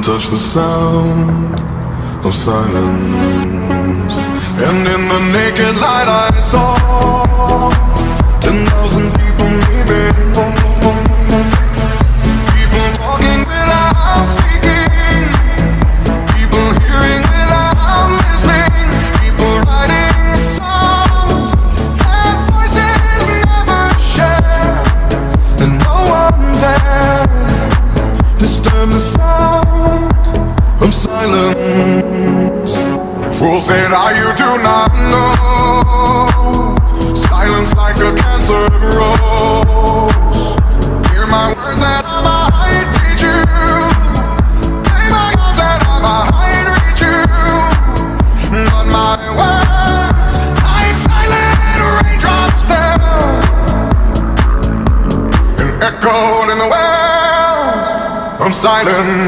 touch the sound of silence. And in the naked light I saw 10,000 people maybe. People talking without speaking, people hearing without listening, people writing songs that voices never share, and no one dared disturb the sound of silence. Fools say now you do not know. Silence like a cancer grows. Hear my words and I might teach you. Play my arms and I might reach you. But my words, like silent raindrops fell and echoed in the wells of silence.